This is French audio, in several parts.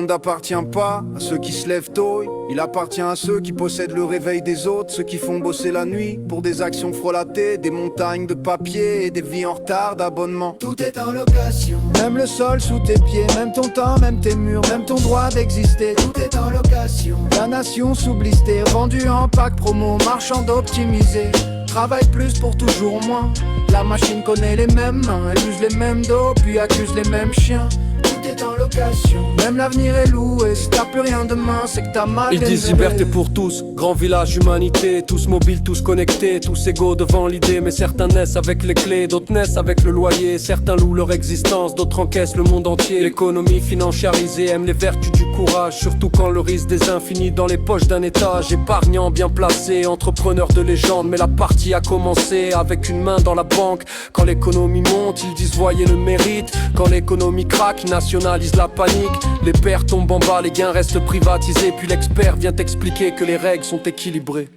monde appartient pas à ceux qui se lèvent tôt, il appartient à ceux qui possèdent le réveil des autres, ceux qui font bosser la nuit pour des actions frelatées, des montagnes de papier et des vies en retard d'abonnement. Tout est en location, Même le sol sous tes pieds, même ton temps, même tes murs, même ton droit d'exister. tout est en location, La nation sous blister, vendue en pack promo, marchand optimisé. Travaille plus pour toujours moins. La machine connaît les mêmes mains, elle use les mêmes dos, puis accuse les mêmes chiens. tout est en location. Même l'avenir est loué, si t'as plus rien demain, c'est que t'as mal Ils disent démarré. liberté pour tous, grand village humanité, tous mobiles, tous connectés, tous égaux devant l'idée. Mais certains naissent avec les clés, d'autres naissent avec le loyer. Certains louent leur existence, d'autres encaissent le monde entier. L'économie financiarisée aime les vertus du courage, surtout quand le risque des infinis dans les poches d'un étage. Épargnant bien placé, entrepreneur de légende, mais la partie a commencé avec une main dans la banque. Quand l'économie monte, ils disent voyez le mérite. Quand l'économie craque, ils nationalisent la panique. Les pertes tombent en bas, les gains restent privatisés. Puis l'expert vient expliquer que les règles sont équilibrées.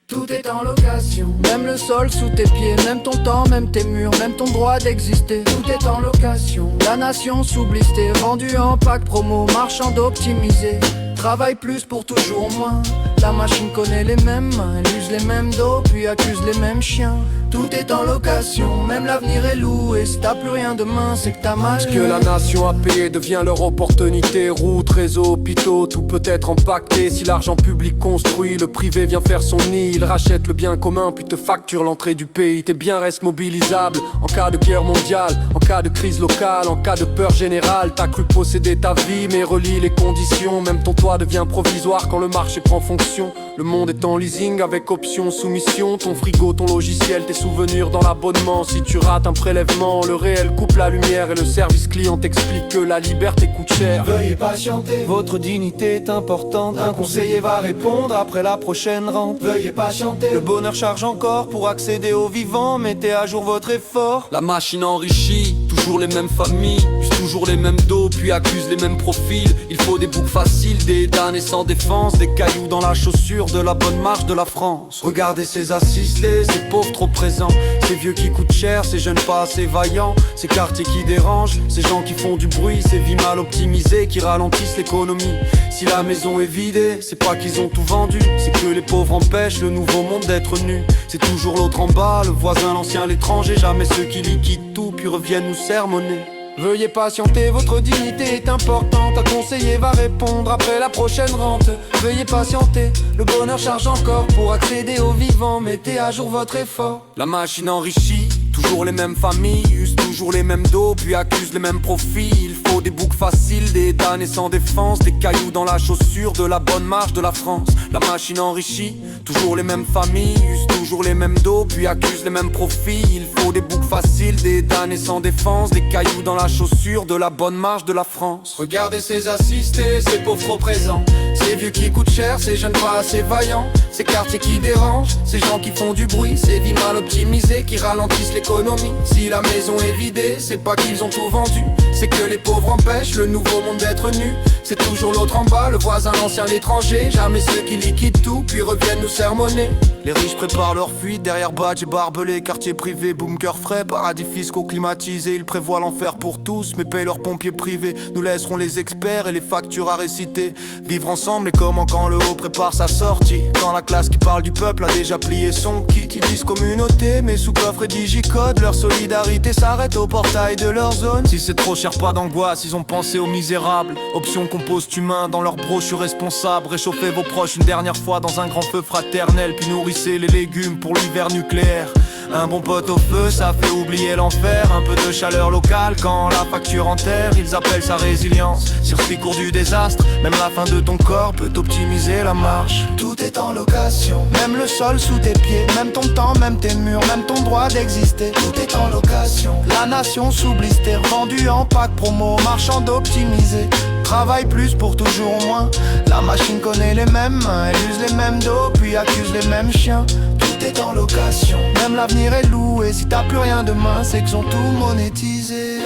Tout est en location, Même le sol sous tes pieds, même ton temps, même tes murs, même ton droit d'exister. tout est en location, La nation sous blister, vendue en pack promo, marchand optimisé. Travaille plus pour toujours moins. La machine connaît les mêmes mains, elle use les mêmes dos, puis accuse les mêmes chiens. tout est en location, Même l'avenir est loué, si t'as plus rien demain, c'est que t'as mal. Ce que la nation a payé devient leur opportunité. Routes, réseaux, hôpitaux, tout peut être impacté. Si l'argent public construit, le privé vient faire son nid. Il rachète le bien commun puis te facture l'entrée du pays. Tes biens restent mobilisables en cas de guerre mondiale, en cas de crise locale, en cas de peur générale. T'as cru posséder ta vie mais relis les conditions. Même ton toit devient provisoire quand le marché prend fonction. Le monde est en leasing avec option soumission. Ton frigo, ton logiciel, tes souvenirs dans l'abonnement. Si tu rates un prélèvement, le réel coupe la lumière et le service client t'explique que la liberté coûte cher. veuillez patienter, Votre dignité est importante, un conseiller va répondre après la prochaine rente. veuillez patienter, Le bonheur charge encore pour accéder au vivant, mettez à jour votre effort. La machine enrichit, toujours les mêmes familles, use toujours les mêmes dos, puis accuse les mêmes profils. Il faut des boucs faciles, des damnés sans défense, des cailloux dans la chaussure de la bonne marche de la France. Regardez ces assistés, ces pauvres trop présents, ces vieux qui coûtent cher, ces jeunes pas assez vaillants, ces quartiers qui dérangent, ces gens qui font du bruit, ces vies mal optimisées qui ralentissent l'économie. Si la maison est vidée, c'est pas qu'ils ont tout vendu, c'est que les pauvres empêchent le nouveau monde d'être nu. C'est toujours l'autre en bas, le voisin, l'ancien, l'étranger, jamais ceux qui liquident tout puis reviennent nous sermonner. Veuillez patienter, votre dignité est importante. Un conseiller va répondre après la prochaine rente. Veuillez patienter, le bonheur charge encore pour accéder au vivant. Mettez à jour votre effort. La machine enrichit, toujours les mêmes familles, use toujours les mêmes dos, puis accuse les mêmes profits. Il faut des boucs faciles, des damnés sans défense, des cailloux dans la chaussure de la bonne marche de la France. La machine enrichit, toujours les mêmes familles, use toujours les mêmes dos, puis accuse les mêmes profits. Il faut des boucs faciles, des damnés sans défense, des cailloux dans la chaussure de la bonne marche de la France. regardez ces assistés, ces pauvres trop présents, Ces vieux qui coûtent cher, ces jeunes pas assez vaillants, ces quartiers qui dérangent, ces gens qui font du bruit, ces vies mal optimisées qui ralentissent l'économie. Si la maison est vidée, c'est pas qu'ils ont tout vendu, c'est que les pauvres empêchent le nouveau monde d'être nu. C'est toujours l'autre en bas, le voisin, l'ancien, l'étranger, jamais ceux qui liquident tout puis reviennent nous sermonner. Les riches préparent leur fuite derrière badge et barbelés, quartier privé, bunker frais, paradis fiscaux climatisés. Ils prévoient l'enfer pour tous, mais payent leurs pompiers privés. Nous laisserons les experts et les factures à réciter. Vivre ensemble et comment quand le haut prépare sa sortie. Quand la classe qui parle du peuple a déjà plié son kit. Ils disent communauté, mais sous coffre et digicode. Leur solidarité s'arrête au portail de leur zone. Si c'est trop cher, pas d'angoisse, ils ont pensé aux misérables. Option compost humain dans leur brochure responsable. Réchauffez vos proches une dernière fois dans un grand feu fraternel, puis nourrissez les légumes pour l'hiver nucléaire. Un bon pote au feu, ça fait oublier l'enfer. Un peu de chaleur locale quand la facture enterre. Ils appellent ça résilience. Circuit court du désastre, même la fin de ton corps peut optimiser la marche. tout est en location, Même le sol sous tes pieds, même ton temps, même tes murs, même ton droit d'exister. tout est en location, La nation sous blister, vendue en pack promo, marchand optimisé. Travaille plus pour toujours moins. La machine connaît les mêmes mains, elle use les mêmes dos, puis accuse les mêmes chiens. tout est en location, Même l'avenir est loué, si t'as plus rien demain, c'est qu'ils ont tout monétisé.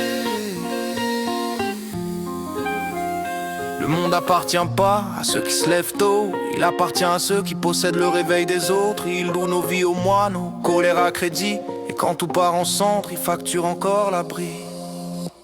Le monde appartient pas à ceux qui se lèvent tôt, il appartient à ceux qui possèdent le réveil des autres. Ils louent nos vies aux moines, nos colères à crédit, et quand tout part en cendre, ils facturent encore l'abri.